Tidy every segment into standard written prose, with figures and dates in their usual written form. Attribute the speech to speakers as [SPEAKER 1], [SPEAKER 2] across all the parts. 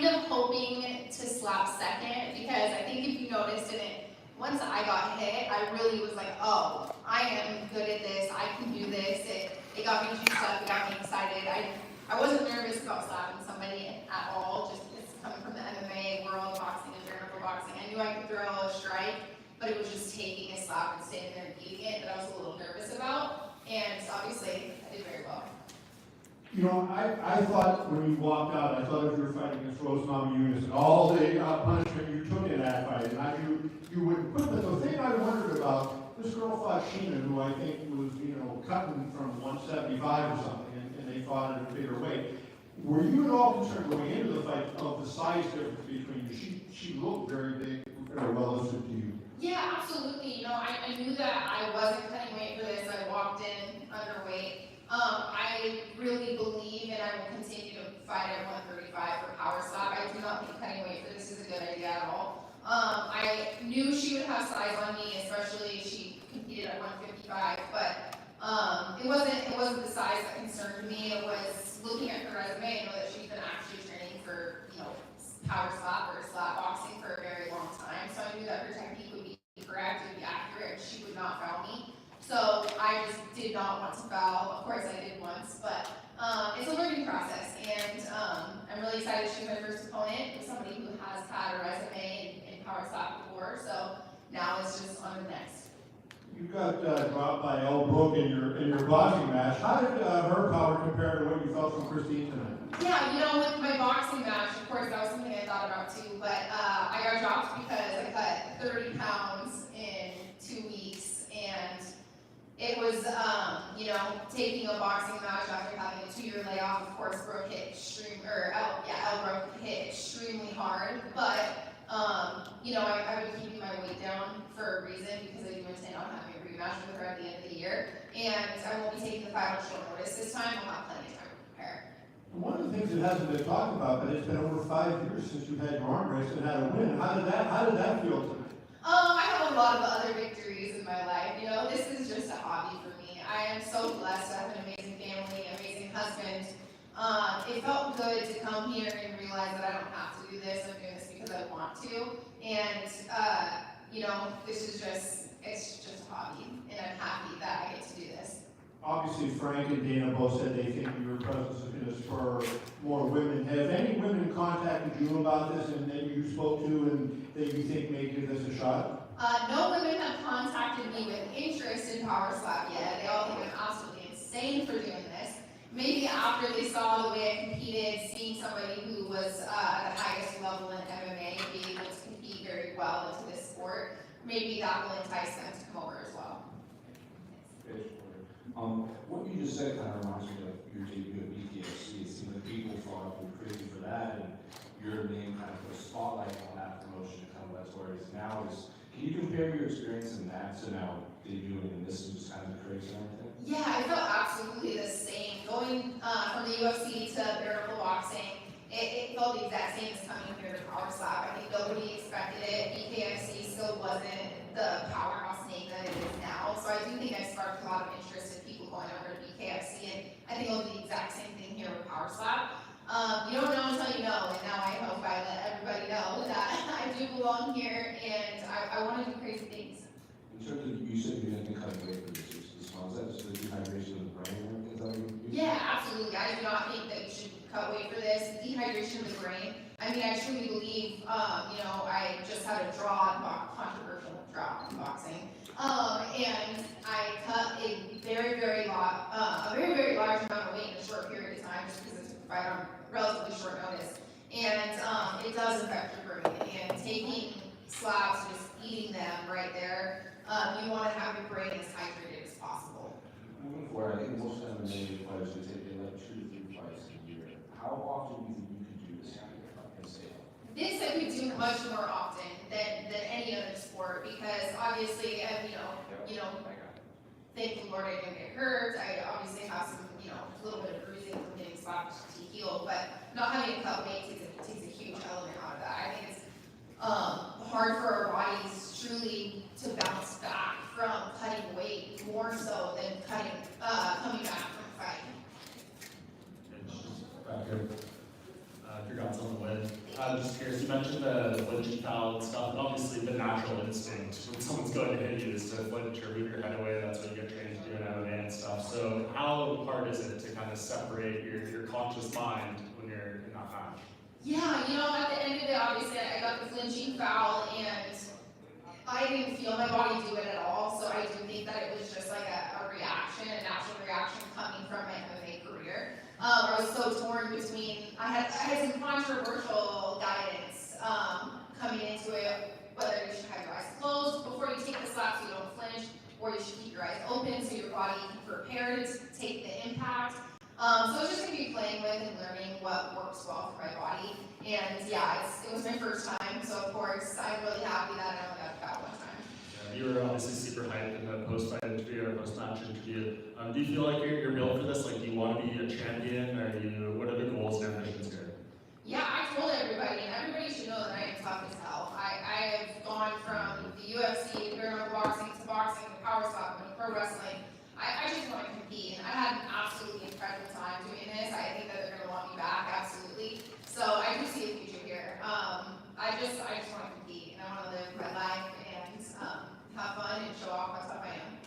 [SPEAKER 1] kind of hoping to slap second, because I think if you noticed in it, once I got hit, I really was like, oh, I am good at this, I can do this. It got me juiced up, it got me excited. I wasn't nervous about slapping somebody at all, just because coming from the MMA world, boxing and bare knuckle boxing. I knew I could throw a strike, but it was just taking a slap and standing there and eating it that I was a little nervous about. And obviously, I did very well.
[SPEAKER 2] You know, I thought when you walked out, I thought if you were fighting against Rose Mama Eunice and all the punishment you took in that fight, and I knew you wouldn't quit. But the thing I wondered about, this girl fought Sheena, who I think was, cutting from 175 or something, and they fought at a bigger weight. Were you at all concerned going into the fight of the size difference between you? She looked very big, very relative to you.
[SPEAKER 1] Yeah, absolutely. I knew that I wasn't cutting weight for this. I walked in underweight. I really believe, and I will continue to fight at 135 for power slap. I do not think cutting weight for this is a good idea at all. I knew she would have size on me, especially if she competed at 155, but it wasn't the size that concerned me. It was looking at her resume. I know that she's been actually training for, power slap or slap boxing for a very long time. So I knew that her technique would be correct, it would be accurate, and she would not foul me. So I just did not want to foul. Of course I did once, but it's a learning process, and I'm really excited she was my first opponent. It was somebody who has had a resume in power slap before, so now it's just on to the next.
[SPEAKER 2] You got dropped by Elle Brooke in your boxing match. How did her power compare to what you felt from Christine tonight?
[SPEAKER 1] Yeah, with my boxing match, of course, that was something I thought about too, but I got dropped because I cut 30 pounds in 2 weeks, and it was, taking a boxing match after having a 2-year layoff. Of course, Brooke hit Elle Brooke hit extremely hard, but I've been keeping my weight down for a reason, because I do intend on having a rematch with her at the end of the year, and I won't be taking the fight on short notice this time. I'll have plenty of time to prepare.
[SPEAKER 2] One of the things that hasn't been talked about, but it's been over 5 years since you've had your arm race and had a win. How did that feel tonight?
[SPEAKER 1] I have a lot of other victories in my life. This is just a hobby for me. I am so blessed to have an amazing family, amazing husband. It felt good to come here and realize that I don't have to do this. I'm doing this because I want to. And, it's just a hobby. And I'm happy that I get to do this.
[SPEAKER 2] Obviously, Frank and Dana both said they think your presence is going to spur more women. Have any women contacted you about this and that you spoke to and that you think may give this a shot?
[SPEAKER 1] No women have contacted me with interest in power slap yet. They all think I'm absolutely insane for doing this. Maybe after they saw the way I competed, seeing somebody who was at the highest level in MMA be able to compete very well into this sport, maybe that will entice them to come over as well.
[SPEAKER 3] What you just said kind of reminds me of your debut at BKFC. It seemed like people thought you were crazy for that, and your name kind of put a spotlight on that promotion, kind of that's where it is now. Can you compare your experience in that to now debuting in this is just kind of crazy and everything?
[SPEAKER 1] Yeah, I felt absolutely the same. Going from the UFC to bare knuckle boxing, it felt the exact same as coming here to power slap. I think nobody expected it. BKFC still wasn't the powerhouse name that it is now. So I do think I sparked a lot of interest in people going over to BKFC, and I think it'll be the exact same thing here with power slap. You don't know until you know, and now I hope I let everybody know that I do belong here, and I want to do crazy things.
[SPEAKER 3] In terms of, you said you're going to be cutting weight for this one. Is that just the dehydration of the brain or anything?
[SPEAKER 1] Yeah, absolutely. I do not think that you should cut weight for this. Dehydration of the brain. I mean, I truly believe, I just had a controversial draw in boxing. And I cut a very, very large amount of weight in a short period of time, just because it's right on relatively short notice. And it does affect your brain. And taking slabs, just eating them right there, you want to have your brain as hydrated as possible.
[SPEAKER 3] Moving forward, I think most MMA fighters would take like 2 to 3 fights a year. How often do you think you could do this kind of thing?
[SPEAKER 1] This I could do much more often than any other sport, because obviously, thank the Lord I didn't get hurt. I obviously have some, a little bit of bruising from getting slapped to heal, but not having to cut weight takes a huge element out of that. I think it's hard for our bodies truly to bounce back from cutting weight, more so than coming back from a fight.
[SPEAKER 4] Your thoughts on the win. I'm just curious, you mentioned the flinching foul and stuff, and obviously the natural instinct when someone's going to hit you is to flinch or move your head away. That's what you get trained to do in MMA and stuff. So how hard is it to kind of separate your conscious mind when you're in that match?
[SPEAKER 1] Yeah, at the end of it, obviously, I got the flinching foul, and I didn't feel my body do it at all, so I do think that it was just like a reaction, a natural reaction coming from my MMA career. I was so torn between, I had some controversial guidance coming into it, whether you should have your eyes closed before you take the slap so you don't flinch, or you should keep your eyes open so your body can prepare to take the impact. So it's just going to be playing with and learning what works well for my body. And yeah, it was my first time, so of course I'm really happy that I only got the foul one time.
[SPEAKER 4] Yeah, you were obviously super hyped in the post-fight interview or post-match interview. Do you feel like you're built for this? Like, do you want to be a champion, or what are the goals and ambitions here?
[SPEAKER 1] Yeah, I told everybody, and everybody should know that I am tough as hell. I have gone from the UFC, bare knuckle boxing, to power slap, and pro wrestling. I just want to compete, and I had an absolutely incredible time doing this. I think that they're going to want me back, absolutely. So I do see a future here. I just want to compete, and I want to live my life and have fun and show off how tough I am.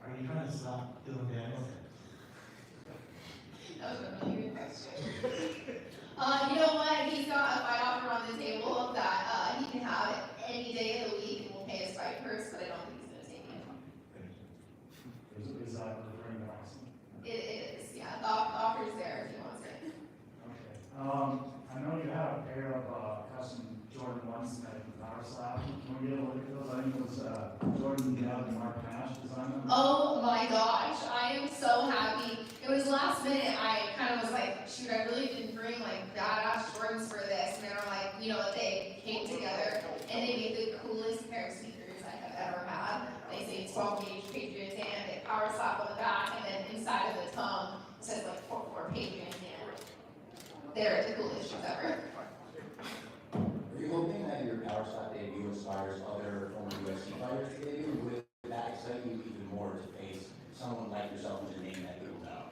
[SPEAKER 5] Are you trying to stop Dylan Daniels?
[SPEAKER 1] That was a really good question. You know what? He's got a fight offer on the table that he can have any day of the week, and we'll pay his fight purse, but I don't think he's going to take it.
[SPEAKER 5] Is that referring to boxing?
[SPEAKER 1] It is, yeah. The offer's there if he wants it.
[SPEAKER 5] Okay. I know you have a pair of custom Jordan 1s that you power slap. Can we get a look at those? I think it was Jordan Dowd and Mark Nash design them.
[SPEAKER 1] Oh my gosh, I am so happy. It was last minute, I kind of was like, shoot, I really didn't bring like badass Jordans for this. And they were like, they came together and they made the coolest pair of sneakers I have ever had. They say 12 gauge Patriots and they power slap on the back, and then inside of the tongue it says like 4 Patriots, and they're the coolest shoes ever.
[SPEAKER 6] Are you hoping that your power slap debut inspires other former UFC fighters to debut? Would that excite you even more to face someone like yourself who's a name that people know?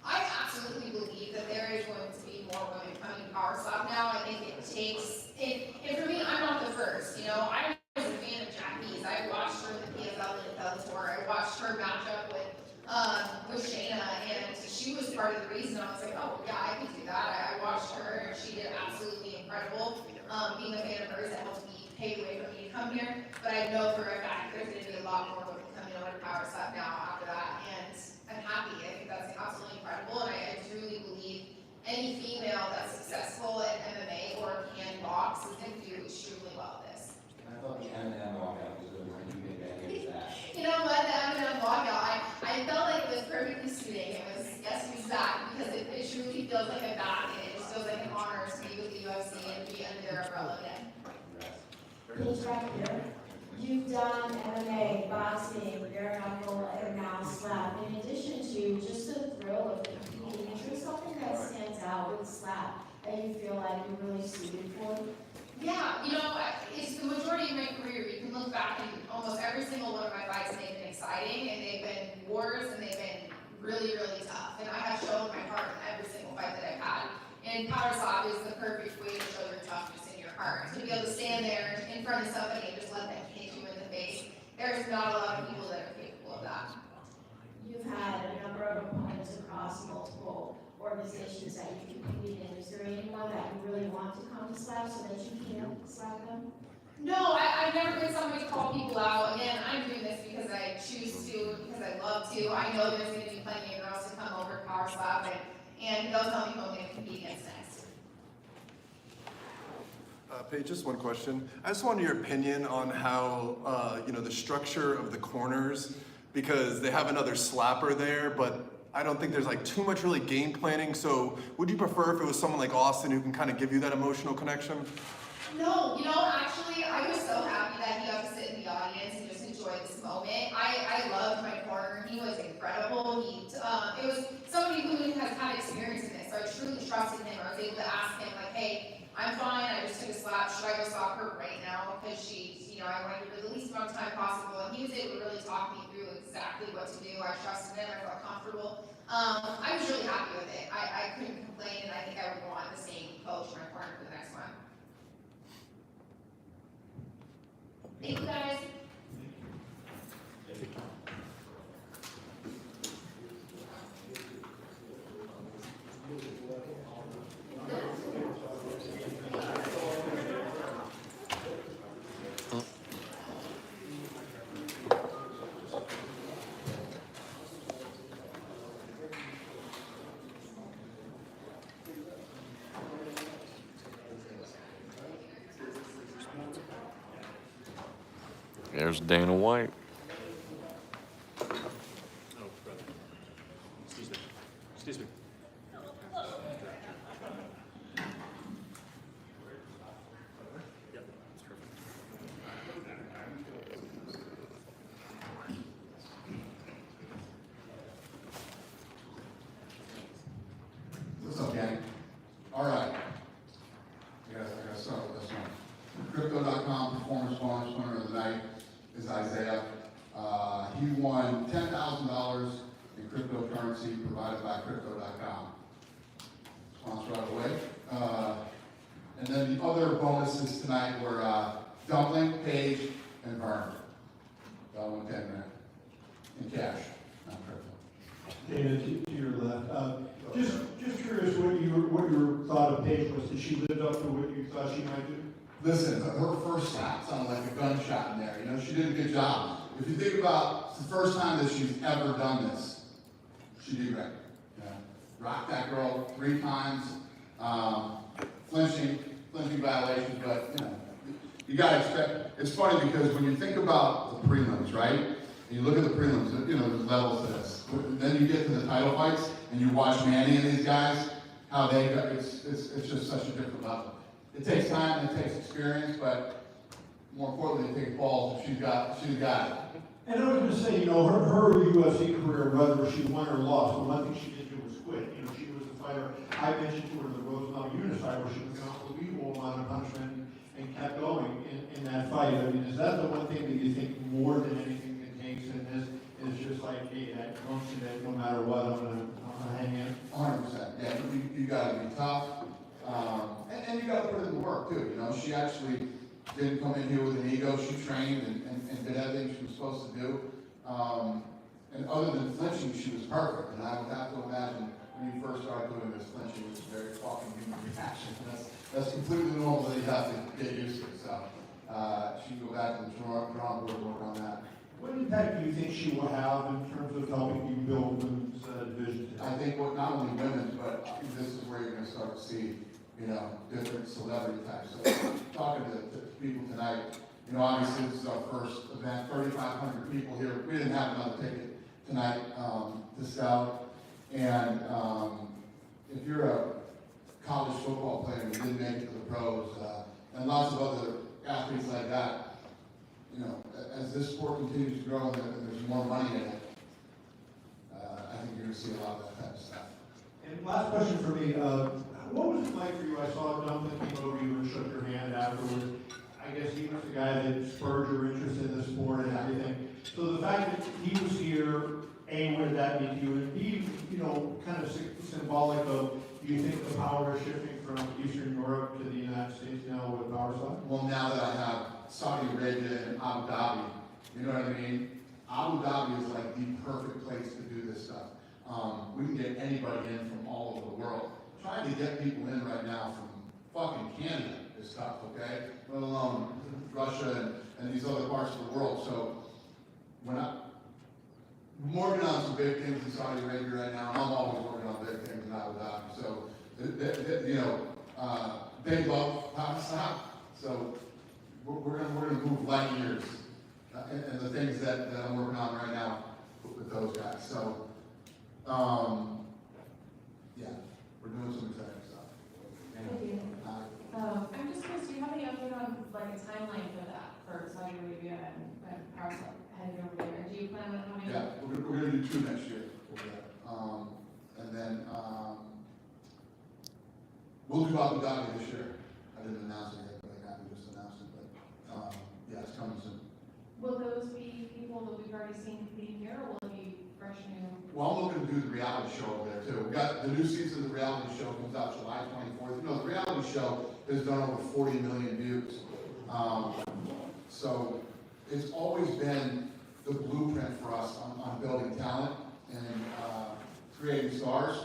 [SPEAKER 1] I absolutely believe that there is going to be more women coming to power slap now. I think it takes it, and for me, I'm not the first. I was a fan of Jackie's. I watched her in the PFL and Bellator. I watched her match up with Shayna, and she was part of the reason. I was like, oh yeah, I can do that. I watched her, and she did absolutely incredible. Being a fan of hers, that helped me pay away for me to come here. But I know for a fact there's going to be a lot more women coming over to power slap now after that, and I'm happy. I think that's absolutely incredible, and I truly believe any female that's successful in MMA or can box is going to do extremely well at this.
[SPEAKER 6] I thought the M&M walkout was good when you did that against that.
[SPEAKER 1] You know what, the M&M walkout, I felt like it was perfectly suiting. It was, yes, he's back, because it truly feels like I'm back, and it just feels like an honor to be with the UFC and be under their umbrella again.
[SPEAKER 7] Paige back here. You've done MMA, boxing, bare knuckle, and now slap. In addition to just the thrill of competing, is there something that stands out with slap that you feel like you're really suited for?
[SPEAKER 1] Yeah, it's the majority of my career. You can look back and almost every single one of my fights, they've been exciting, and they've been wars, and they've been really, really tough. And I have shown my heart in every single fight that I've had. And power slap is the perfect way to show your toughness and your heart. To be able to stand there in front of somebody and just let them hit you in the face. There's not a lot of people that are capable of that.
[SPEAKER 7] You've had a number of opponents across multiple organizations that you've competed in. Is there anyone that you really want to come to slap so that you can slap them?
[SPEAKER 1] No, I've never been somebody to call people out. Again, I'm doing this because I choose to, because I love to. I know there's going to be plenty of girls to come over to power slap, and they'll tell me who I'm going to compete against next.
[SPEAKER 8] Paige, just one question. I just wanted your opinion on how, the structure of the corners, because they have another slapper there, but I don't think there's like too much really game planning. So would you prefer if it was someone like Austin who can kind of give you that emotional connection?
[SPEAKER 1] No, actually, I was so happy that he got to sit in the audience and just enjoy this moment. I loved my corner. He was incredible. It was somebody who has had experience in this, so I truly trusted him. I was able to ask him, like, hey, I'm fine. I just took a slap. Should I go stop her right now? Because I want to give her the least amount of time possible. And he was able to really talk me through exactly what to do. I trusted him. I felt comfortable. I was really happy with it. I couldn't complain, and I think I would want the same coach my corner for the next one. Thank you guys.
[SPEAKER 9] There's Dana White.
[SPEAKER 4] Excuse me. Excuse me. Yep, that's perfect.
[SPEAKER 10] What's up, gang? All right. I gotta start with this one. Crypto.com performance bonus winner of the night is Isaiah. He won $10,000 in cryptocurrency provided by Crypto.com. Sponsor out of the way. And then the other bonuses tonight were Dumpling, Paige, and Vern. That won 10 grand in cash, not crypto.
[SPEAKER 2] Dana, to your left. Just curious what your thought of Paige was. Did she live up to what you thought she might do?
[SPEAKER 10] Listen, her first slap sounded like a gunshot in there. You know, she did a good job. If you think about the first time that she's ever done this, she did great. Yeah. Rocked that girl 3 times, flinching violations, but you know, you gotta expect. It's funny because when you think about the prelims, right? And you look at the prelims, you know, there's levels to this. Then you get to the title fights and you watch Manny and these guys, how they go, it's just such a different level. It takes time and it takes experience, but more importantly, it takes balls. She's got it.
[SPEAKER 2] And I was going to say, you know, her UFC career, whether she won or lost, the one thing she did do was quit. You know, she was a fighter. I mentioned to her the Rosemont Unified, where she was an unbelievable amount of punishment and kept going in that fight. I mean, is that the one thing that you think more than anything that takes in this is just like, hey, that function that no matter what, I'm gonna hang in?
[SPEAKER 10] 100%. Yeah, you gotta be tough. And you gotta put in the work too. You know, she actually didn't come in here with an ego. She trained and did everything she was supposed to do. And other than flinching, she was perfect. And I would have to imagine when you first started doing this, flinching was a very fucking human reaction. That's completely normal that you have to get used to. So she can go back to the drawing board and work on that.
[SPEAKER 2] What impact do you think she will have in terms of helping you build women's division?
[SPEAKER 10] I think what not only women's, but I think this is where you're going to start to see, you know, different celebrity types. So talking to people tonight, you know, obviously this is our first event, 3,500 people here. We didn't have another ticket tonight to sell. And if you're a college football player and you didn't make it to the pros, and lots of other athletes like that, you know, as this sport continues to grow and there's more money in it, I think you're going to see a lot of that type of stuff.
[SPEAKER 2] And last question for me, what was it like for you? I saw Dumpling came over you and shook your hand afterwards. I guess he was the guy that spurred your interest in the sport and everything. So the fact that he was here, A, what did that mean to you? And B, you know, kind of symbolic of, do you think the power is shifting from Eastern Europe to the United States now with power side?
[SPEAKER 10] Well, now that I have Saudi Arabia and Abu Dhabi, you know what I mean? Abu Dhabi is like the perfect place to do this stuff. We can get anybody in from all over the world. Trying to get people in right now from fucking Canada is tough, okay? Let alone Russia and these other parts of the world. So when I'm working on some big things in Saudi Arabia right now, and I'm always working on big things in Abu Dhabi. So, you know, they love power stop. So we're gonna move light years and the things that I'm working on right now with those guys. So, yeah, we're doing some exciting stuff.
[SPEAKER 11] Thank you. I'm just curious, do you have any update on like a timeline for that, for Saudi Arabia and power stop heading over there? Do you plan on having?
[SPEAKER 10] Yeah, we're gonna do 2 next year. And then we'll do Abu Dhabi this year. I didn't announce it yet, but I got to just announce it. But yeah, it's coming soon.
[SPEAKER 11] Will those be people that we've already seen competing here, or will it be fresh new?
[SPEAKER 10] Well, I'm looking to do the reality show over there too. We got the new season of the reality show comes out July 24th. You know, the reality show has done over 40 million views. So it's always been the blueprint for us on building talent and creating stars.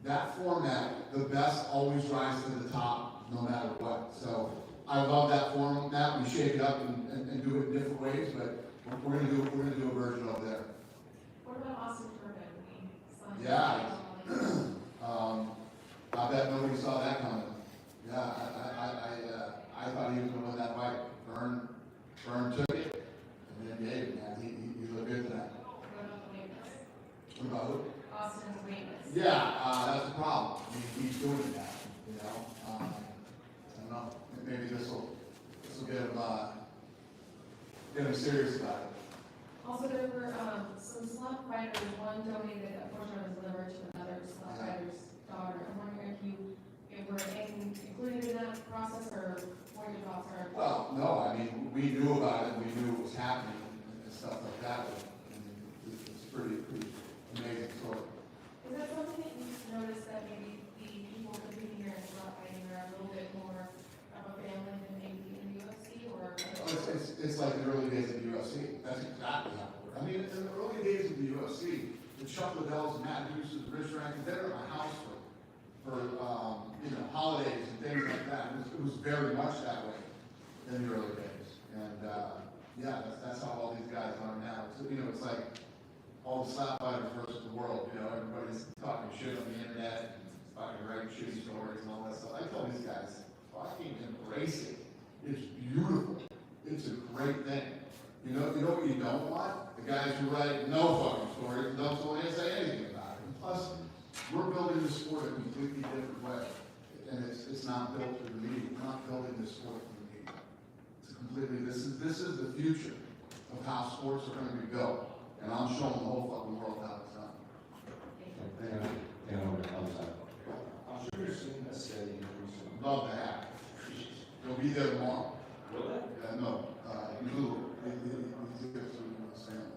[SPEAKER 10] That format, the best always rise to the top no matter what. So I love that format. We shake it up and do it in different ways, but we're gonna do a version over there.
[SPEAKER 11] What about Austin Turpin?
[SPEAKER 10] Yeah. I bet nobody saw that coming. Yeah, I thought he was gonna win that fight. Vern took it, and then gave it, man. He looked good tonight.
[SPEAKER 11] What about the weightless?
[SPEAKER 10] What about who?
[SPEAKER 11] Austin's weightless.
[SPEAKER 10] Yeah, that's the problem. He's doing that, you know. I don't know. Maybe this will get him serious about it.
[SPEAKER 11] Also, there were some slap fighters, one donated a portion of his liver to another slap fighter's daughter. I'm wondering if we're included in that process, or what your thoughts are?
[SPEAKER 10] Well, no, I mean, we knew about it, we knew it was happening and stuff like that. I mean, it's pretty amazing story.
[SPEAKER 11] Is that something that you've noticed, that maybe the people competing here in slap fighting are a little bit more of a family than maybe in the UFC, or?
[SPEAKER 10] It's like the early days of the UFC. That's exactly how it worked. I mean, in the early days of the UFC, the Chuck Liddells and Matt Hughes, Rich Rankin, they were at my house for holidays and things like that. It was very much that way in the early days. And that's how all these guys are now. It's like all the slap fighters versus the world. Everybody's talking shit on the internet and fucking writing shitty stories and all that stuff. I tell these guys, fucking embrace it. It's beautiful. It's a great thing. You know what you don't want? The guys who write no fucking stories, don't say anything about it. And plus, we're building the sport a completely different way. And it's not built through the media. We're not building this sport through the media. It's completely, this is the future of how sports are going to be built. And I'm showing the whole fucking world how it's done.
[SPEAKER 3] I'm sure you're seeing a steady increase in.
[SPEAKER 10] Love to have. You'll be there tomorrow.
[SPEAKER 3] Will it?
[SPEAKER 10] No, he's good, so you understand.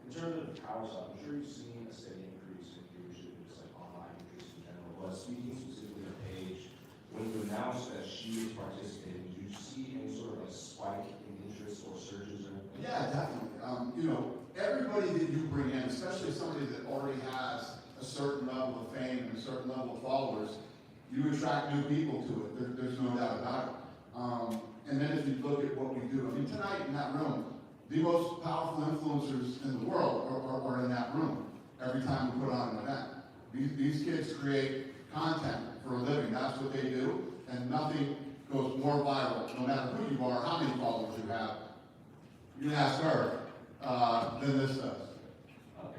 [SPEAKER 3] In terms of power stuff, I'm sure you've seen a steady increase in viewership, just like online interest in general. But speaking specifically of Paige, when you announced that she was participating, did you see any sort of a spike in interest or surges or anything?
[SPEAKER 10] Yeah, definitely. Everybody that you bring in, especially somebody that already has a certain level of fame and a certain level of followers, you attract new people to it. There's no doubt about it. And then if you look at what we do, I mean, tonight in that room, the most powerful influencers in the world are in that room every time we put on an event. These kids create content for a living. That's what they do. And nothing goes more viral, no matter who you are, how many followers you have. You can ask her than this does.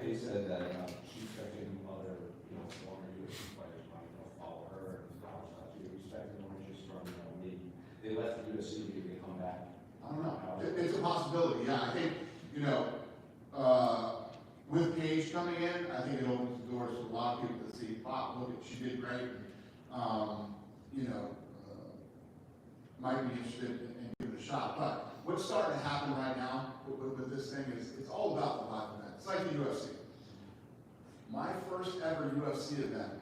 [SPEAKER 3] Paige said that she's expecting other, former UFC fighters might follow her and power stuff. Do you expect more interest from, maybe they left the UFC, maybe they come back?
[SPEAKER 10] I don't know. It's a possibility. Yeah, I think, with Paige coming in, I think it opens the doors to a lot of people to see, wow, look, she did great. Might be interested in giving it a shot. But what's starting to happen right now with this thing is it's all about the live event. It's like the UFC. My first ever UFC event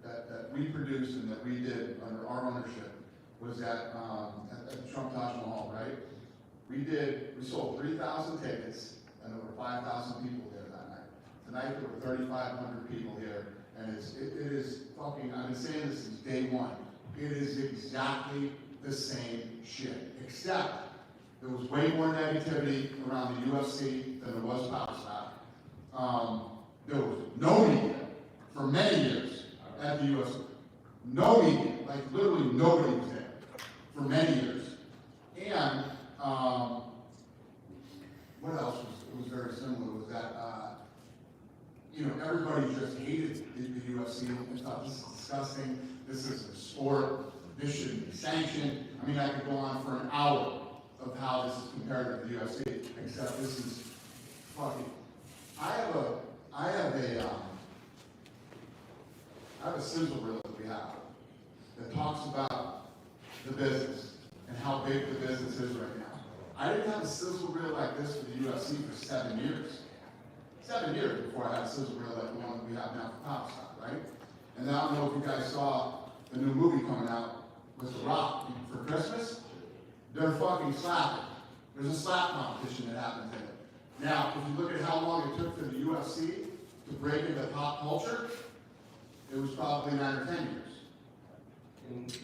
[SPEAKER 10] that we produced and that we did under our ownership was at the Trump Taj Mahal, right? We sold 3,000 tickets and there were 5,000 people there that night. Tonight there were 3,500 people here, and it is fucking, I've been saying this since day one. It is exactly the same shit, except there was way more negativity around the UFC than there was Power Stop. There was no media for many years at the UFC. No media, like literally nobody was there for many years. And what else was very similar was that, everybody just hated the UFC and thought this is disgusting, this is a sport, this shouldn't be sanctioned. I mean, I could go on for an hour of how this is compared to the UFC, except this is fucking, I have a sizzle reel that we have that talks about the business and how big the business is right now. I didn't have a sizzle reel like this for the UFC for 7 years. 7 years before I had a sizzle reel like the one that we have now for Power Stop, right? And I don't know if you guys saw the new movie coming out with The Rock for Christmas. They're fucking slapping. There's a slap competition that happens in it. Now, if you look at how long it took for the UFC to break into pop culture, it was probably 9 or 10 years.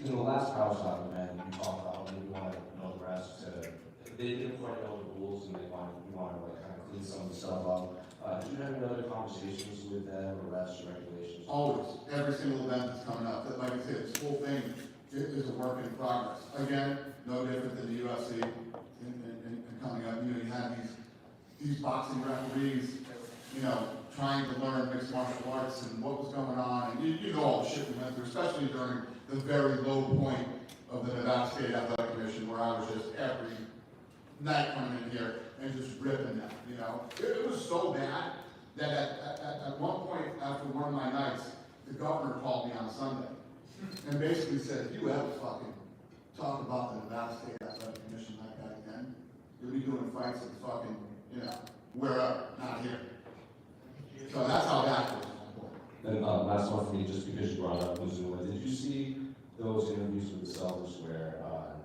[SPEAKER 3] In the last Power Stop event, you talked about maybe you want to know the rest to, they didn't quite know the rules and you want to like kind of clean some of the stuff up. Did you have any other conversations with them or refs or regulations?
[SPEAKER 10] Always, every single event that's coming up, that, like I said, this whole thing is a work in progress. Again, no different than the UFC and coming up. You know, you have these boxing referees, you know, trying to learn mixed martial arts and what was going on, and you know all the shit we went through, especially during the very low point of the Nevada State Athletic Commission, where I was just every night coming in here and just ripping them, you know. It was so bad that at one point after one of my nights, the governor called me on Sunday and basically said, if you ever fucking talk about the Nevada State Athletic Commission like that again, you'll be doing fights at fucking, you know, wherever, not here. So that's how that was.
[SPEAKER 3] Then last one for me, just because you brought up Missoula, did you see those interviews with the sellers where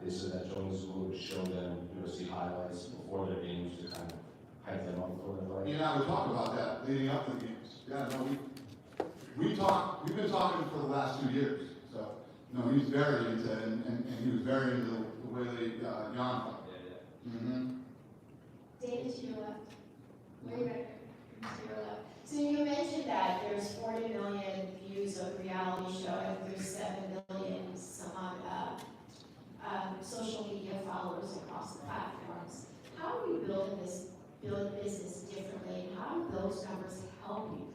[SPEAKER 3] they said that Joe Missoula would show them UFC highlights before their games to kind of hype them up before their fight?
[SPEAKER 10] You and I would talk about that leading up to the games. Yeah, no, we've been talking for the last 2 years. So, no, he's very into it, and he was very into the way they Jan fought. Mm-hmm.
[SPEAKER 7] David, to your left. Way back there. To your left. So you mentioned that there's 40 million views of reality show and there's 7 million some social media followers across the platforms. How are you building this business differently, and how do those numbers help you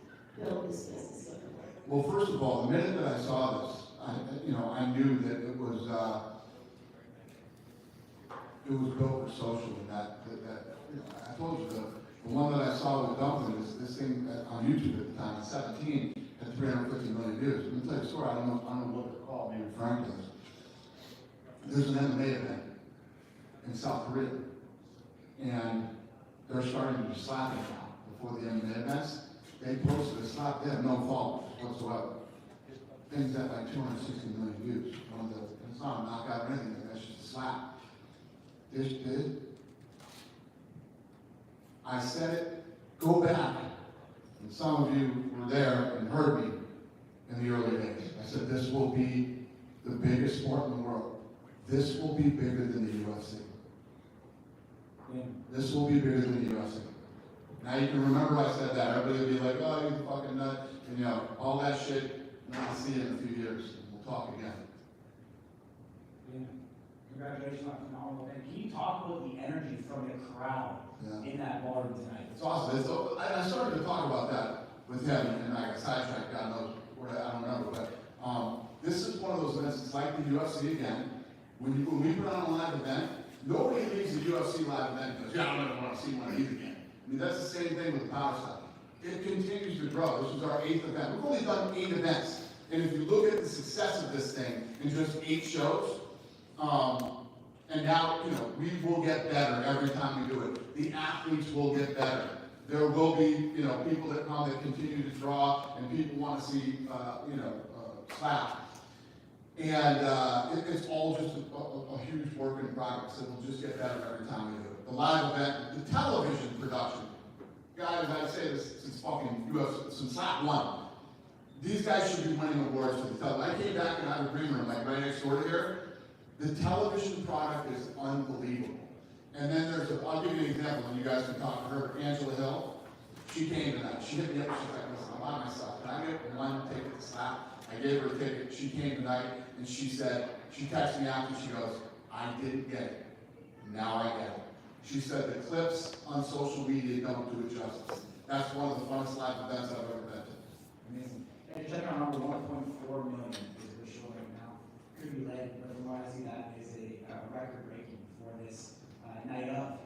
[SPEAKER 7] build this business differently?
[SPEAKER 10] Well, first of all, the minute that I saw this, I knew that it was built for social, and that I told you the one that I saw with Dumpling, this thing on YouTube at the time, at 17, had 350 million views. Let me tell you a story. I don't know what they're called. Maybe Frank does. There's an MMA event in South Korea, and they're starting to do slapping now before the MMA events. They posted a slap. They have no followers whatsoever. Things at like 260 million views. It's not a knockout or anything. That's just a slap. This did. I said it, go back, and some of you were there and heard me in the early days. I said this will be the biggest sport in the world. This will be bigger than the UFC. This will be bigger than the UFC. Now you can remember I said that. Everybody will be like, oh, you fucking nut, and you know, all that shit, and I'll see you in a few years, and we'll talk again.
[SPEAKER 5] Congratulations on a phenomenal event. Can you talk about the energy from the crowd in that ballroom tonight?
[SPEAKER 10] It's awesome. I started to talk about that with him, and I got sidetracked. God knows what I don't remember, but this is one of those events. It's like the UFC again. When we put on a live event, nobody leaves the UFC live event and goes, yeah, I don't want to see one of these again. I mean, that's the same thing with the Power Stop. It continues to grow. This is our 8th event. We've only done 8 events, and if you look at the success of this thing in just 8 shows, and now, you know, we will get better every time we do it. The athletes will get better. There will be, you know, people that come that continue to draw, and people want to see, slap. And it's all just a huge work in progress. It will just get better every time we do it. The live event, the television production. Guys, I say this since fucking UFC, since Slap 1. These guys should be winning awards for the television. I came back and I had a green room, like right next door to here. The television product is unbelievable. And then I'll give you an example, and you guys can talk to her, Angela Hill. She came tonight. She hit me up. She's like, listen, I'm by myself. Can I get one ticket to Slap? I gave her a ticket. She came tonight, and she said, she texted me after, she goes, I didn't get it. Now I get it. She said the clips on social media don't do it justice. That's one of the funnest live events I've ever been to.
[SPEAKER 5] Amazing. And check out number 1.4 million is the show right now. Could be led, but realizing that is a record breaking for this night of.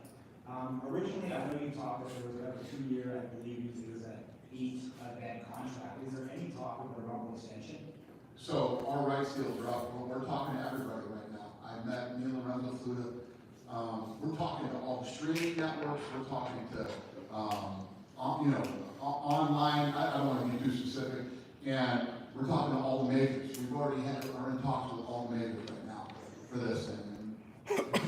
[SPEAKER 5] Originally, I know you talked that there was about a 2-year, I believe it was an 8-event contract. Is there any talk of a rumble extension?
[SPEAKER 10] So our rights deals are up. We're talking to everybody right now. I met Neil Lorenzo Fluta We're talking to all the streaming networks, we're talking to, online, I don't want to be too specific, and we're talking to all the majors. We've already are in talks with all the majors right now for this, and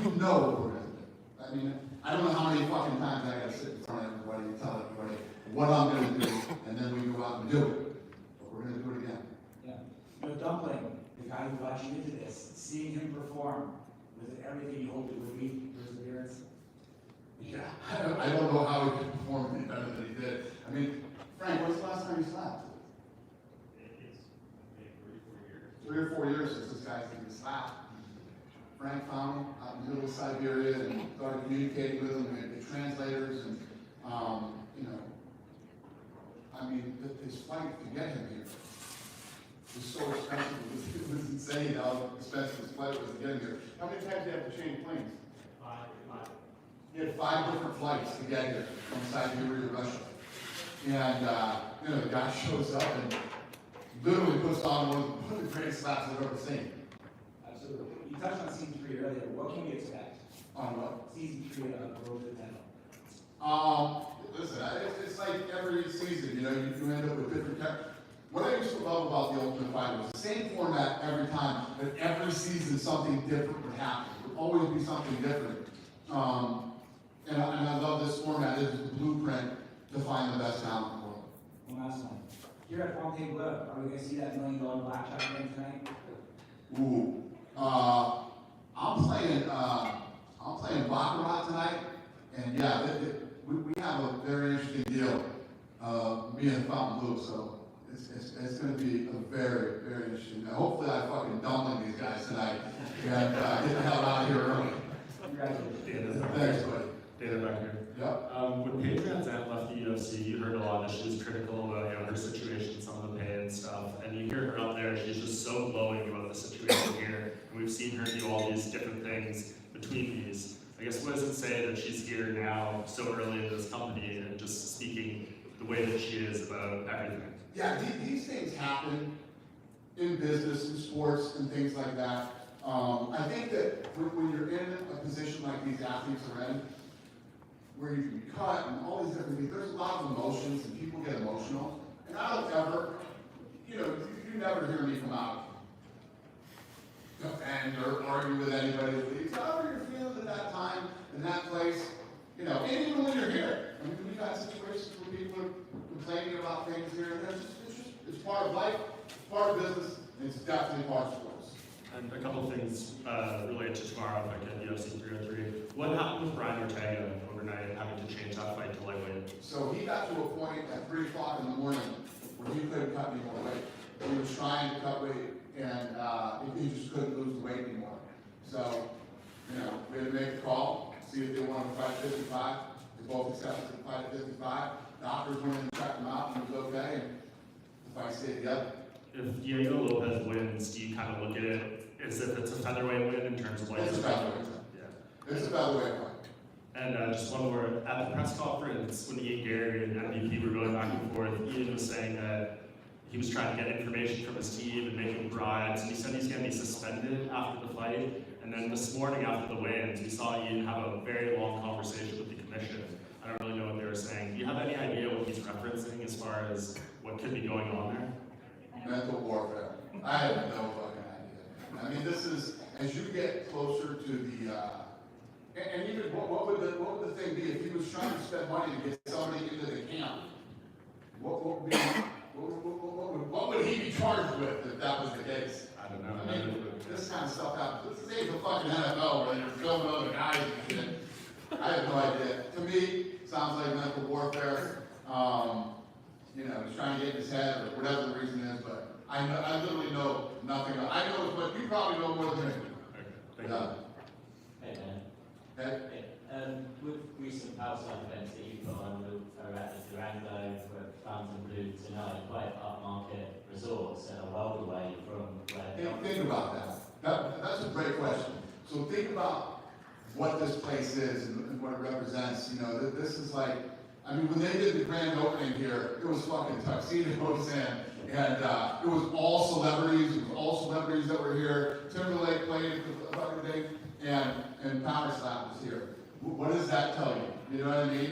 [SPEAKER 10] you know what we're gonna do. I mean, I don't know how many fucking times I gotta sit in front of everybody and tell everybody what I'm gonna do, and then we go out and do it. But we're gonna do it again.
[SPEAKER 5] Yeah. Dumpling, the guy who got you into this, seeing him perform, was it everything you hoped it would be, perseverance?
[SPEAKER 10] Yeah, I don't know how he could perform any better than he did. I mean, Frank, when's the last time you slapped?
[SPEAKER 4] It's maybe 3 or 4 years.
[SPEAKER 10] 3 or 4 years since this guy's been slapped. Frank found him out in the middle of Siberia and started communicating with him, and the translators, and, I mean, his flight to get him here was so expensive, it was insane how expensive his flight was to get him here. How many times did you have to change planes?
[SPEAKER 4] 5.
[SPEAKER 10] He had 5 different flights to get here from Siberia to Russia. And, the guy shows up and literally puts on one of the greatest slaps I've ever seen.
[SPEAKER 5] Absolutely. You touched on season 3 earlier. What can we expect?
[SPEAKER 10] On what?
[SPEAKER 5] Season 3 of Road to the Title.
[SPEAKER 10] Listen, it's like every season, you end up with different characters. What I used to love about The Ultimate Fighter was the same format every time, but every season something different would happen. There would always be something different. And I love this format. It is the blueprint to find the best talent in the world.
[SPEAKER 5] One last one. Here at Fontainebleau, are we going to see that $1 million blackjack game tonight?
[SPEAKER 10] Ooh. I'm playing Baccarat tonight, and yeah, we have a very interesting deal, me and Fountain Blue, so it's going to be a very, very interesting. Hopefully I fucking dumpling these guys tonight, and get the hell out of here early.
[SPEAKER 5] Congratulations.
[SPEAKER 10] Thanks, buddy.
[SPEAKER 4] Dana back here.
[SPEAKER 10] Yep.
[SPEAKER 4] When Paige VanZant left the UFC, you heard a lot that she was critical about her situation, some of the pay and stuff, and you hear her out there, she's just so glowing about the situation here, and we've seen her do all these different things between these. I guess what does it say that she's here now, so early in this company, and just speaking the way that she is about everything?
[SPEAKER 10] Yeah, these things happen in business, in sports, and things like that. I think that when you're in a position like these athletes are in, where you can be cut and all these different things, there's a lot of emotions and people get emotional. And I don't ever, you never hear me come out and or argue with anybody that leaves. However you're feeling at that time, in that place, and even when you're here. I mean, we've got situations where people are complaining about things here and there. It's part of life, it's part of business, and it's definitely part of sports.
[SPEAKER 4] And a couple of things related to tomorrow, if I could, UFC 303. What happened with Brian Ortega overnight, having to change that fight to lightweight?
[SPEAKER 10] So he got to a point at 3 o'clock in the morning where he couldn't cut any more weight. He was trying to cut weight, and he just couldn't lose the weight anymore. So, we had to make a call, see if they wanted to fight 55. They both accepted the fight at 55. Doctors went in and checked him out, and he was okay, and the fight stayed together.
[SPEAKER 4] If Diego Lopez wins, do you kind of look at it as if it's a featherweight win in terms of like?
[SPEAKER 10] It's a featherweight.
[SPEAKER 4] Yeah.
[SPEAKER 10] It's a featherweight fight.
[SPEAKER 4] And just one more, at the press conference, when Ian Gary and MVP were going back and forth, Ian was saying that he was trying to get information from his team and making bribes, and he said he's going to be suspended after the fight. And then this morning after the weigh-ins, we saw Ian have a very long conversation with the commission. I don't really know what they were saying. Do you have any idea what he's referencing as far as what could be going on there?
[SPEAKER 10] Mental warfare. I have no fucking idea. I mean, this is, as you get closer to the, and even, what would the thing be if he was trying to spend money to get somebody into the camp? What would he be charged with if that was the case?
[SPEAKER 4] I don't know.
[SPEAKER 10] I mean, this kind of stuff happens. This ain't the fucking NFL where you're filming other guys and shit. I have no idea. To me, sounds like mental warfare. He's trying to get in his head or whatever the reason is, but I literally know nothing. I know as much, you probably know more than me.
[SPEAKER 4] Thank you.
[SPEAKER 9] Hey,
[SPEAKER 10] Okay?
[SPEAKER 9] with recent outside events that you put on at the Durango, Fountain Blue tonight, quite upmarket resorts and a world away from where.
[SPEAKER 10] Think about that. That's a great question. So think about what this place is and what it represents. This is like, I mean, when they did the grand opening here, it was fucking tuxedos And it was all celebrities. It was all celebrities that were here. Timberlake played at the fucking thing, and Power Slap was here. What does that tell you? You know what I mean?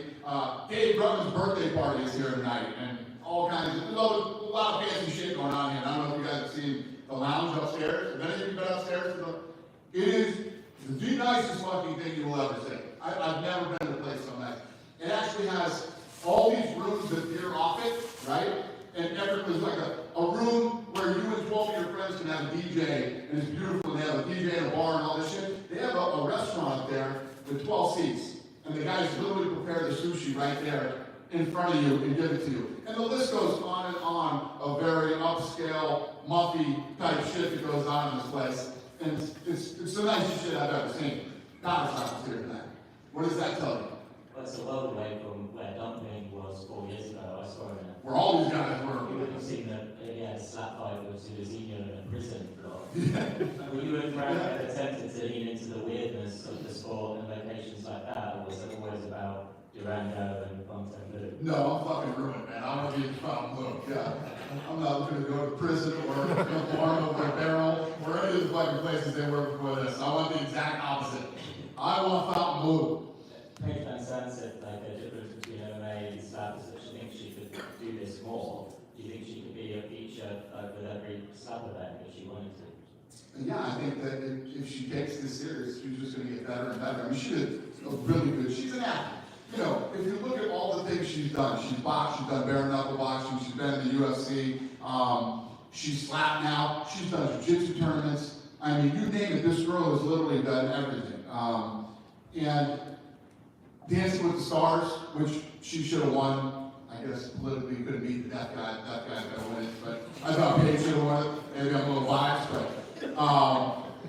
[SPEAKER 10] Dave Grumman's birthday party is here tonight, and all kinds of, a lot of fancy shit going on here. I don't know if you guys have seen the lounge upstairs. Have any of you been upstairs? It is the nicest fucking thing you will ever see. I've never been to a place so nice. It actually has all these rooms that veer off it, right? And there's like a room where you and 12 of your friends can have a DJ, and it's beautiful, and they have a DJ and a bar and all this shit. They have a restaurant up there with 12 seats, and the guys literally prepare the sushi right there in front of you and give it to you. And the list goes on and on of very upscale, muffy type shit that goes on in this place. And it's the nicest shit I've ever seen. Power Slap is here tonight. What does that tell you?
[SPEAKER 9] Well, it's a world away from where dumping was 4 years ago. I saw it.
[SPEAKER 10] Where all these guys were.
[SPEAKER 9] You would have seen a slap fight with Suazinho in a prison block. Were you attempted to lean into the weirdness of the sport and locations like that, or was it always about Durango and Fontainebleau?
[SPEAKER 10] No, I'm fucking ruined, man. I want to be in Fontainebleau. Yeah. I'm not looking to go to prison or a farm over a barrel or any of the fucking places they were before this. I want the exact opposite. I want Fontainebleau.
[SPEAKER 9] Paige VanZant said like a difference between MMA and slap is that she thinks she could do this more. Do you think she could be a feature with every slap event if she wanted to?
[SPEAKER 10] Yeah, I think that if she takes this serious, she's just going to get better and better. I mean, she did a really good. She's an athlete. You know, if you look at all the things she's done, she's boxed, she's done bare knuckle boxing, she's been in the UFC, she's slapped now, she's done jiu-jitsu tournaments. I mean, you name it, this girl has literally done everything. And Dancing with the Stars, which she should have won. I guess politically couldn't beat the deaf guy. That guy's gonna win it, but I thought Paige should have won it. Maybe I'm a little biased, but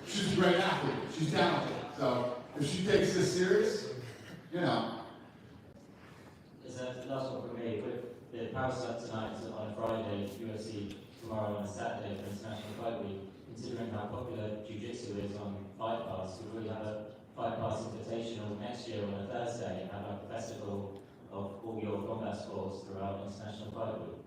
[SPEAKER 10] she's a great athlete. She's talented. So if she takes this serious, you know.
[SPEAKER 9] Is that the last one for me? With the Power Slap tonight on a Friday, UFC tomorrow on a Saturday for International Fight Week, considering how popular Jiu-Jitsu is on Fight Pass, we have a Fight Pass Invitational next year on a Thursday and have like a festival of all your combat sports throughout International Fight Week.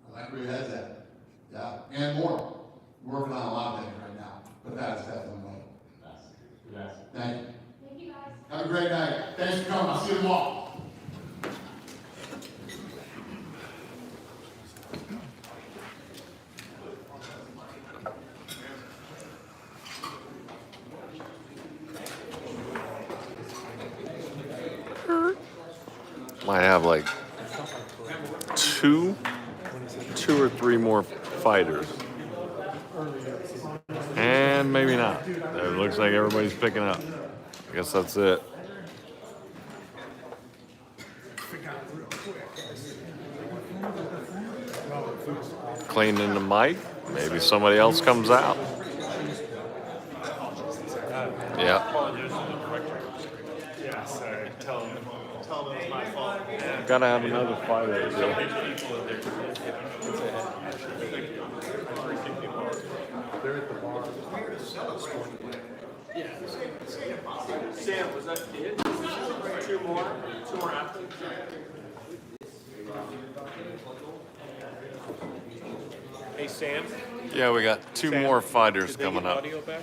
[SPEAKER 10] I like where your head's at. Yeah, and more. We're working on a lot of things right now, but that is definitely one.
[SPEAKER 9] That's congrats.
[SPEAKER 10] Thank you.
[SPEAKER 11] Thank you, guys.
[SPEAKER 10] Have a great night. Thanks for coming. I'll see you tomorrow.
[SPEAKER 12] Might have like two or three more fighters. And maybe not. It looks like everybody's picking up. I guess that's it. Cleaning the mic. Maybe somebody else comes out. Yeah.
[SPEAKER 4] Yeah, sorry. Tell them it was my fault.
[SPEAKER 12] Gotta have another fighter.
[SPEAKER 4] They're at the bar. Yeah. Sam, was that it? Two more athletes? Hey, Sam?
[SPEAKER 12] Yeah, we got two more fighters coming up.
[SPEAKER 4] Audio back?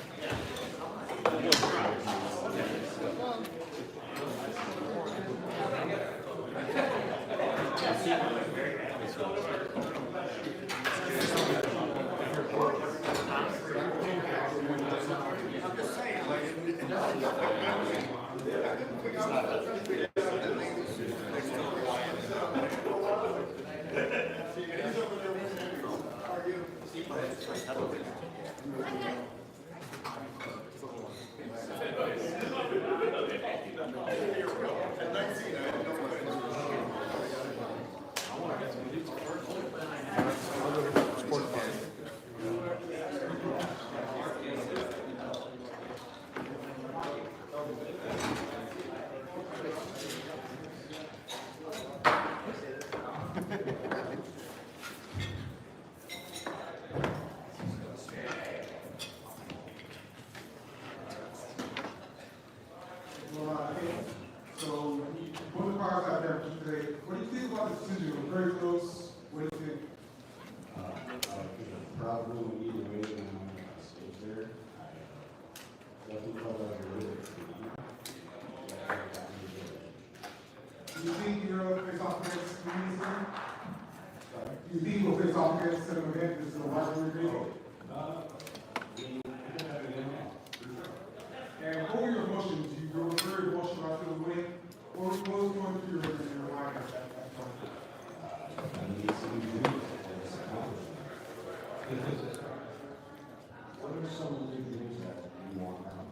[SPEAKER 3] some of the big things that you want now?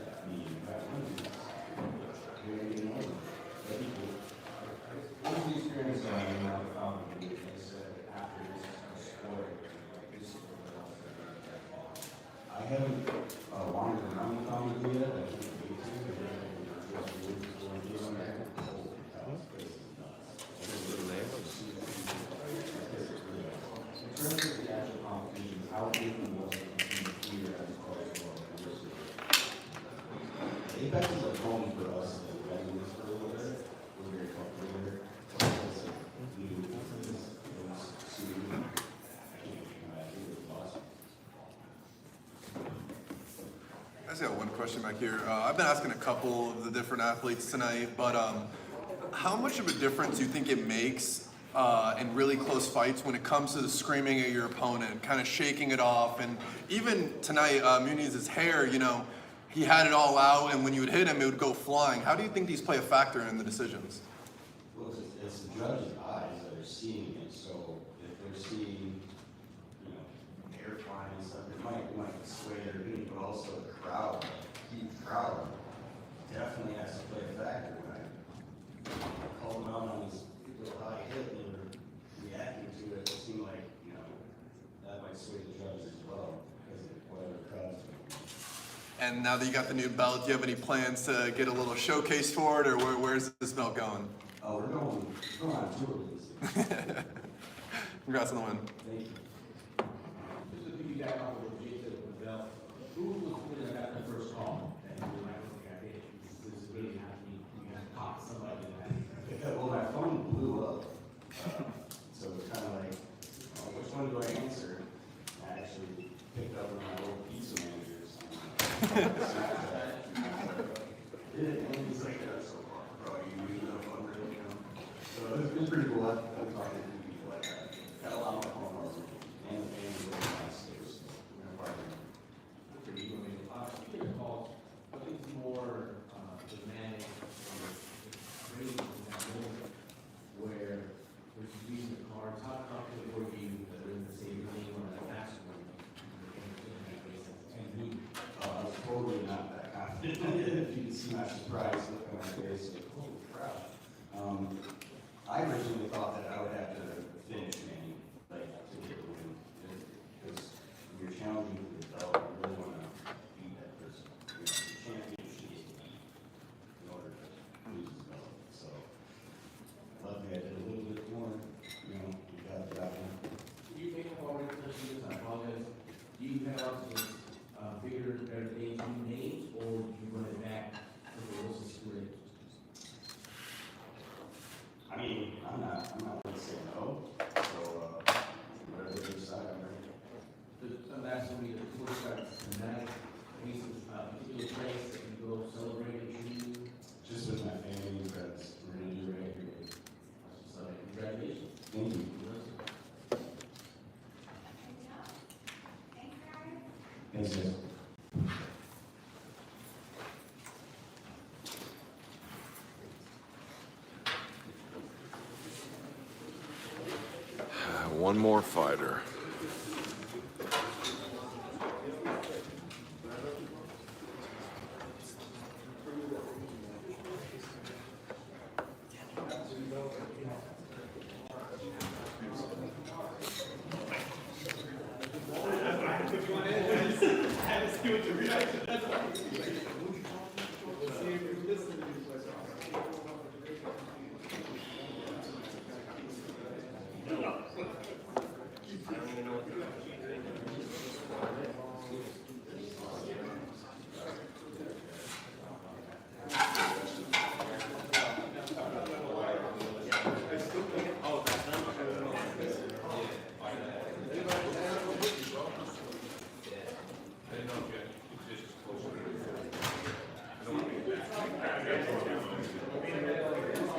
[SPEAKER 3] I mean, what was the experience that I found when you said after this sport, this is what else I haven't wandered around the comic yet. I think in terms of the actual competition, how different was it from here as far as Apex is like home for us, like residents for a little bit. We're very comfortable here. It's like new, it's soon. I can't imagine it was awesome.
[SPEAKER 8] I just got one question back here. I've been asking a couple of the different athletes tonight, but how much of a difference do you think it makes in really close fights when it comes to the screaming at your opponent, kind of shaking it off? And even tonight, Muniz's hair, you know, he had it all out, and when you would hit him, it would go flying. How do you think these play a factor in the decisions?
[SPEAKER 3] Well, it's the judge's eyes that are seeing it, so if they're seeing, you know, air flying and stuff, it might sway their opinion, but also the crowd, the crowd definitely has to play a factor. When I called him out on his little high hit, and they were reacting to it, it seemed like, you know, that might sway the judges as well, because of whatever the crowd's doing.
[SPEAKER 8] And now that you got the new belt, do you have any plans to get a little showcase for it, or where's this belt going?
[SPEAKER 3] Oh, we're going on tour with this.
[SPEAKER 8] Congrats on the win.
[SPEAKER 3] Thank you.
[SPEAKER 13] Just to piggyback off of what Jay said with the belt, who was the guy that first call? And you were like, okay, this is really happening. You have to talk to somebody that.
[SPEAKER 3] Well, my phone blew up, so it was kind of like, which one do I answer? I actually picked up with my old pizza managers. Snapchat. And he's like, so bro, you really know fun, really, you know? So it's pretty cool. I'm talking to people like that. Got a lot of my phone calls, and the fans really nice. It was, you know, part of it.
[SPEAKER 13] Speaking of calls, what is more demanding or crazy in that moment where there's using the cards, how confident were you that they're in the same game or that fast one? And who?
[SPEAKER 3] I was totally not that confident. If you can see my surprise look on my face, like, holy crap. I originally thought that I would have to finish Manny, like, to get the win. Because when you're challenging for the belt, you really want to beat that person. You know, the champion should get to beat in order to lose his belt. So, luckily I did a little bit more, you know, you got that one.
[SPEAKER 13] You make up already, especially this, I apologize. Do you have out to bigger, better things you named, or do you run it back to the Wilson School?
[SPEAKER 3] I mean, I'm not going to say no. So, whatever they decide, I'm ready.
[SPEAKER 13] I'm asking me to push back tonight, any particular place that you go celebrate or shoot?
[SPEAKER 3] Just with my family and friends, we're going to do it right here.
[SPEAKER 13] So, congratulations.
[SPEAKER 3] Thank you. Thanks, guys.
[SPEAKER 12] One more fighter.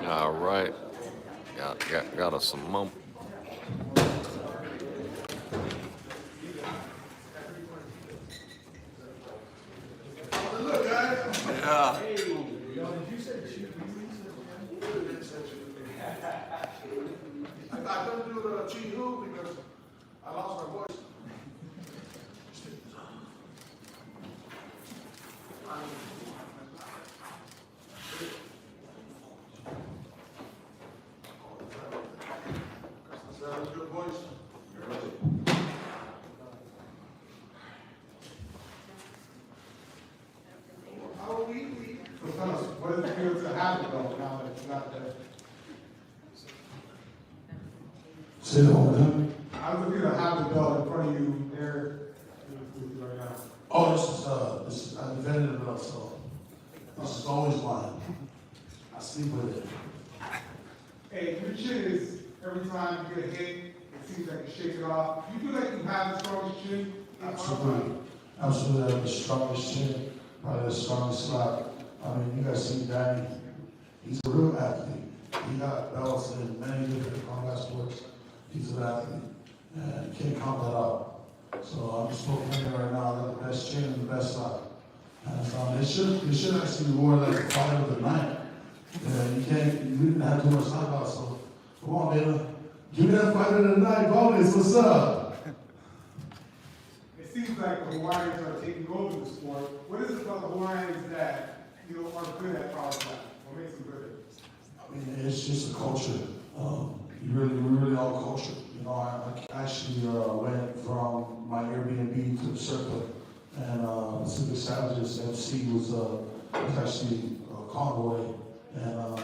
[SPEAKER 12] All right. Got us some mump.
[SPEAKER 8] Yeah.
[SPEAKER 10] I couldn't do the cheat who because I lost my voice. have it though, now that it's not there?
[SPEAKER 14] Say that one more time.
[SPEAKER 10] I was looking to have the belt in front of you there with you right now.
[SPEAKER 14] Oh, this is, I invented it up, so this is always mine. I sleep with it.
[SPEAKER 10] Hey, your chin is, every time you get hit, it seems like you shake it off. You feel like you have the strongest chin?
[SPEAKER 14] Absolutely. Absolutely, I have the strongest chin, probably the strongest slap. I mean, you guys see Danny, he's a real athlete. He got belts in many different combat sports. He's an athlete, and you can't count that out. So I'm just proclaiming right now, I got the best chin and the best slap. And it should actually be more like a fight of the night. Yeah, you didn't have too much time out, so come on, man. Give me that fight of the night bonus, what's up?
[SPEAKER 10] It seems like the Hawaiians are taking over the sport. What is it about the Hawaiians that, are good at power slap? What makes them good?
[SPEAKER 14] I mean, it's just a culture. We really are culture. I actually went from my Airbnb to the Circle, and Pacific Savages MC was actually a convoy, and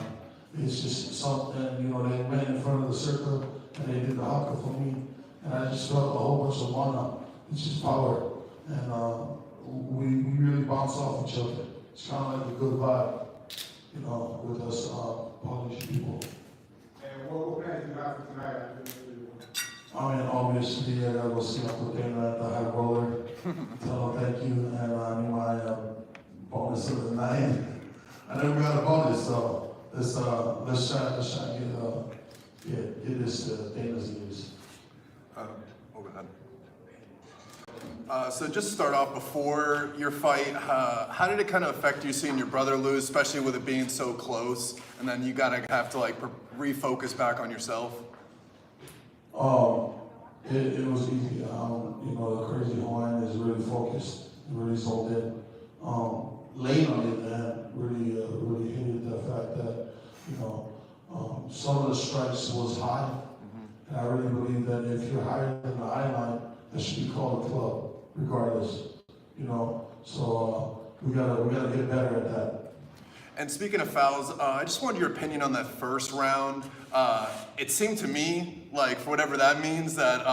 [SPEAKER 14] it's just something, they ran in front of the Circle, and they did the haka for me, and I just felt a whole bunch of mana. It's just power, and we really bounce off each other. It's kind of like a good vibe, with us Polish people.
[SPEAKER 10] And what plans do you have for tonight?
[SPEAKER 14] I mean, obviously, I gotta go see Uncle Dana at the High Roller. Tell him thank you, and I need my bonus of the night. I never got a bonus, so let's try to get this to Dana's ears.
[SPEAKER 8] So just to start off, before your fight, how did it kind of affect you seeing your brother lose, especially with it being so close, and then you gotta have to refocus back on yourself?
[SPEAKER 14] It was easy. The crazy Hawaiian is really focused, really sold in. Late on it, man, really hated the fact that, some of the strikes was high. And I really believe that if you're higher than the eye line, that should be called a club, regardless. So we gotta get better at that.
[SPEAKER 8] And speaking of fouls, I just wanted your opinion on that first round. It seemed to me, for whatever that means, that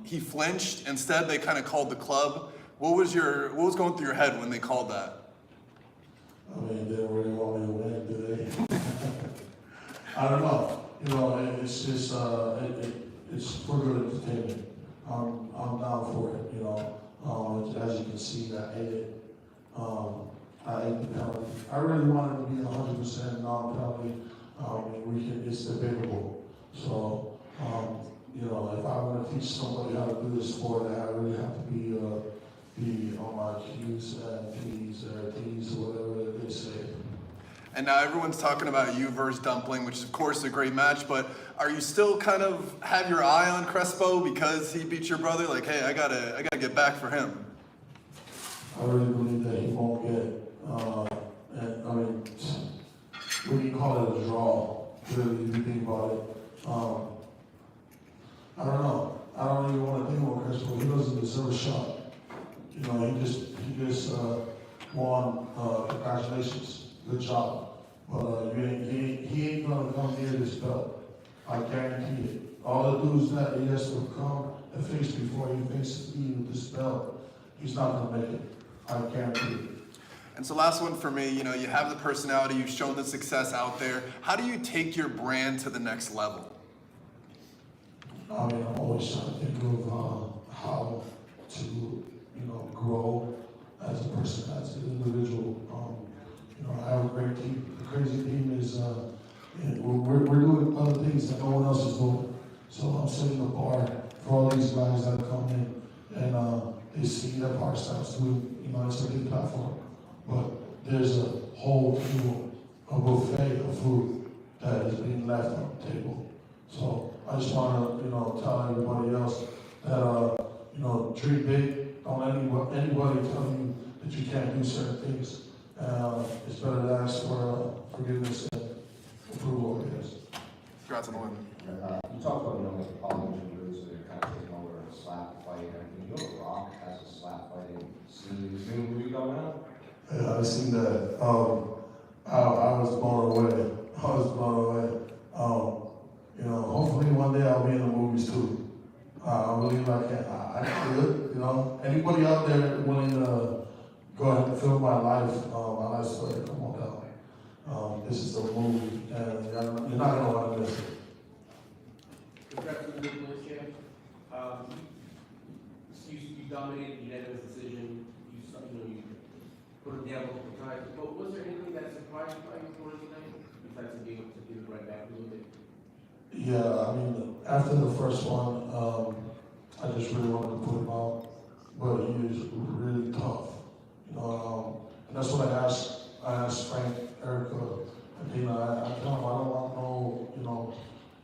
[SPEAKER 8] he flinched. Instead, they kind of called the club. What was going through your head when they called that?
[SPEAKER 14] I mean, they don't really want me to win, do they? I don't know. It's just, it's for good entertainment. I'm down for it, as you can see, I ate it. I ate the penalty. I really wanted to be 100% non-penalty. It's debatable. So, if I want to teach somebody how to do this sport, I really have to be on my Q's and P's or T's or whatever they say.
[SPEAKER 8] And now everyone's talking about you versus Dumpling, which is of course a great match, but are you still kind of have your eye on Crespo because he beat your brother? Hey, I gotta get back for him.
[SPEAKER 14] I really believe that he won't get, we can call it a draw, really, if you think about it. I don't know. I don't even want to think about Crespo. He doesn't deserve a shot. He just won. Congratulations, good job. But he ain't gonna come near this belt. I guarantee it. All the dudes that he has to come and face before he faces me with this belt, he's not gonna make it. I guarantee it.
[SPEAKER 8] And so last one for me, you have the personality, you've shown the success out there. How do you take your brand to the next level?
[SPEAKER 14] I mean, I'm always trying to think of how to, grow as a person, as an individual. I have a great team. The crazy team is, we're doing other things that no one else is doing. So I'm setting the bar for all these guys that come in and they see that Power Stars doing, it's a big platform. But there's a whole a buffet of food that is being left on the table. So I just want to, tell everybody else that, dream big. Don't let anybody tell you that you can't do certain things. It's better to ask for forgiveness and approval, I guess.
[SPEAKER 8] Congrats on the win.
[SPEAKER 3] You talked about, the Polynesian moves that are kind of taking over a slap fight. And The Rock has a slap fighting scene. Is there a movie coming out?
[SPEAKER 14] Yeah, I've seen that. I was blown away. I was blown away. Hopefully one day I'll be in the movies too. I believe I can. I can do it. Anybody out there willing to go ahead and film my life story, come on down. This is a movie, and you're not gonna want to miss it.
[SPEAKER 13] Congrats on the big wins, Cam. You dominated the unanimous decision. You put it down multiple times. But was there anything that surprised you by your opponent tonight? Besides to be able to give it right back a little bit?
[SPEAKER 14] Yeah, I mean, after the first one, I just really wanted to put him out, but he is really tough. And that's what I asked Frank, Erica, and Dina. I tell him I don't want no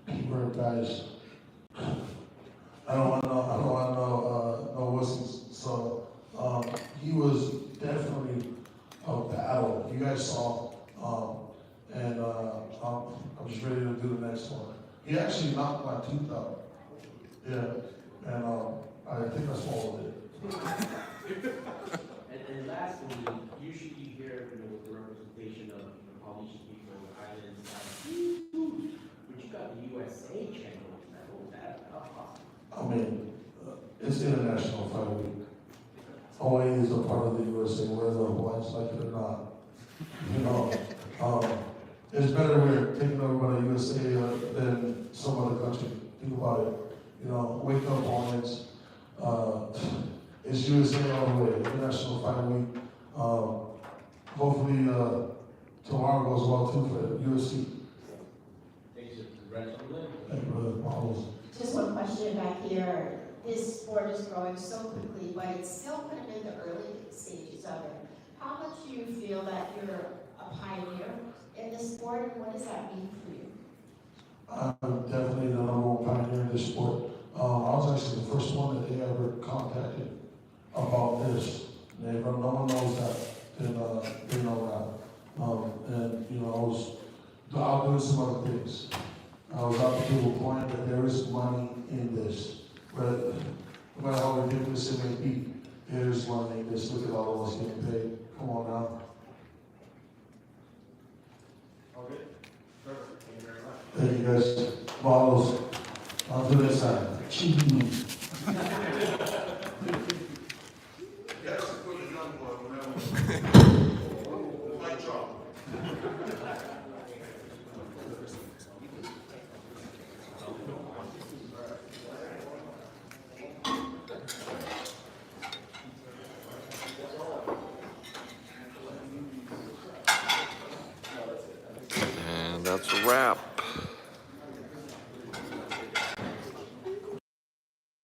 [SPEAKER 14] keyword guys. I don't want no whistles. So he was definitely a battle. You guys saw, and I'm just ready to do the next one. He actually knocked my tooth out. Yeah, and I think I swallowed it.
[SPEAKER 13] And lastly, usually you hear the representation of Polynesian people in the islands, but you got the USA channel.
[SPEAKER 14] I mean, it's International Fight Week. Hawaii is a part of the USA, whether the Hawaiians like it or not. It's better we're taking over by the USA than some other country. Think about it. Wake up on it. It's USA all the way. International Fight Week. Hopefully tomorrow goes well too for the UFC.
[SPEAKER 13] Thank you, congratulations.
[SPEAKER 14] Thank you, brother. Marvelous.
[SPEAKER 7] Just one question back here. This sport is growing so quickly, but it's still kind of in the early stages of it. How much do you feel that you're a pioneer in this sport, and what does that mean for you?
[SPEAKER 14] I'm definitely the number one pioneer in this sport. I was actually the first one that they ever contacted about this. No one knows that. They know that. And I was out doing some other things. I was out to a point that there is money in this. But no matter how ridiculous it may be, there is money in this. Look at all of us getting paid. Come on now.
[SPEAKER 13] Okay, perfect. Thank you very much.
[SPEAKER 14] Thank you guys. Models. On to this side. Cheese.
[SPEAKER 2] Yes, put a young one whenever. Like Trump.
[SPEAKER 12] And that's a wrap.